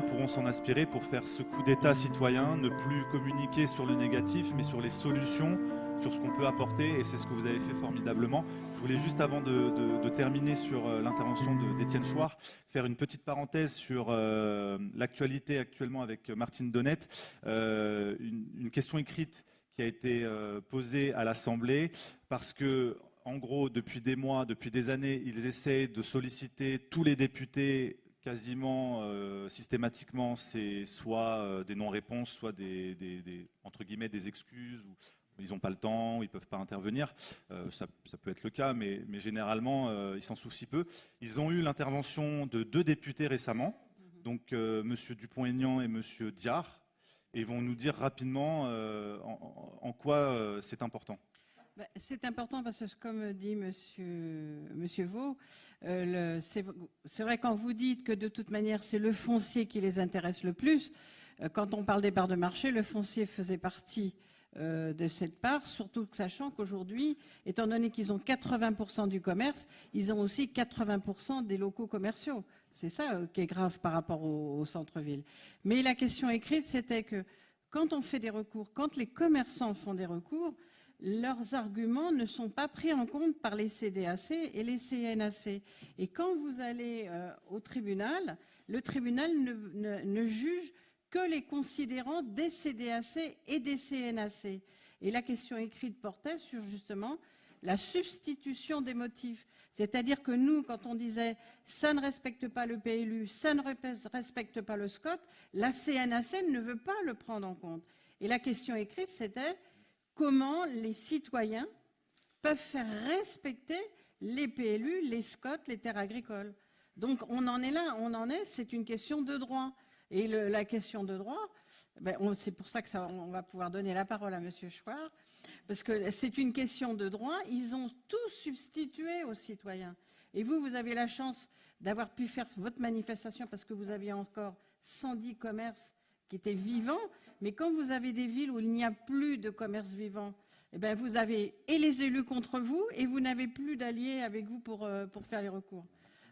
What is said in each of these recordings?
pourront s'en inspirer pour faire ce coup d'état citoyen, ne plus communiquer sur le négatif, mais sur les solutions, sur ce qu'on peut apporter, et c'est ce que vous avez fait formidablement. Je voulais juste, avant de terminer sur l'intervention d'Étienne Chouard, faire une petite parenthèse sur l'actualité actuellement avec Martine Donnette. Une question écrite qui a été posée à l'Assemblée, parce que, en gros, depuis des mois, depuis des années, ils essaient de solliciter tous les députés quasiment systématiquement. C'est soit des non-réponses, soit entre guillemets, des excuses, ou ils n'ont pas le temps, ils ne peuvent pas intervenir. Ça peut être le cas, mais généralement, ils s'en soucient peu. Ils ont eu l'intervention de 2 députés récemment, donc M. Dupont-Aignan et M. Diard, et ils vont nous dire rapidement en quoi c'est important. C'est important parce que, comme dit Monsieur Vaux, c'est vrai quand vous dites que de toute manière c'est le foncier qui les intéresse le plus. Quand on parle des parts de marché, le foncier faisait partie de cette part, surtout sachant qu'aujourd'hui, étant donné qu'ils ont 80% du commerce, ils ont aussi 80% des locaux commerciaux. C'est ça qui est grave par rapport au centre-ville. Mais la question écrite, c'était que quand on fait des recours, quand les commerçants font des recours, leurs arguments ne sont pas pris en compte par les CDAC et les CNAC. Et quand vous allez au tribunal, le tribunal ne juge que les considérants des CDAC et des CNAC. Et la question écrite portait sur justement la substitution des motifs. C'est-à-dire que nous, quand on disait « ça ne respecte pas le PLU, ça ne respecte pas le SCOT », la CNAC ne veut pas le prendre en compte. Et la question écrite, c'était comment les citoyens peuvent faire respecter les PLU, les SCOT, les terres agricoles. Donc on en est là, c'est une question de droit. Et la question de droit, c'est pour ça qu'on va pouvoir donner la parole à M. Chouard, parce que c'est une question de droit. Ils ont tout substitué aux citoyens. Et vous avez la chance d'avoir pu faire votre manifestation parce que vous aviez encore 110 commerces qui étaient vivants. Mais quand vous avez des villes où il n'y a plus de commerce vivant, vous avez et les élus contre vous et vous n'avez plus d'alliés avec vous pour faire les recours.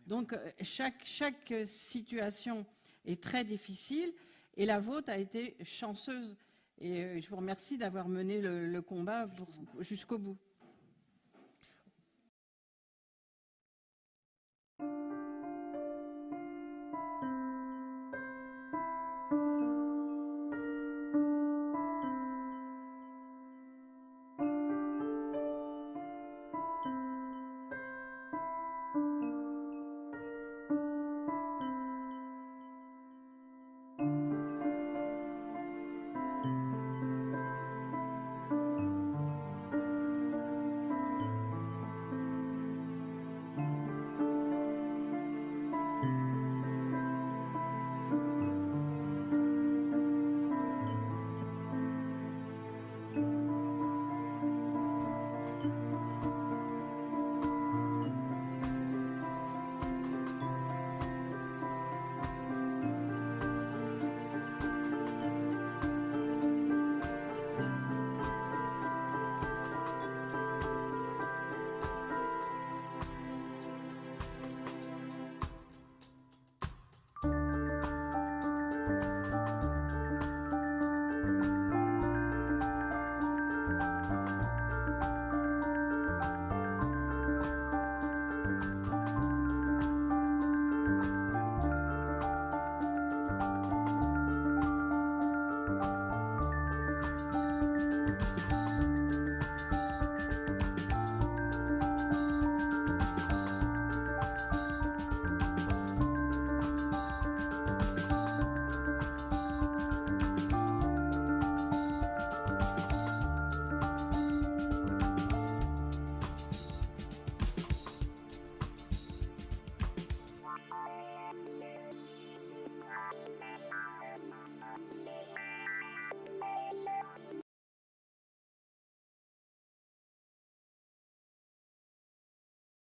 Donc chaque situation est très difficile et la vôtre a été chanceuse. Et je vous remercie d'avoir mené le combat jusqu'au bout.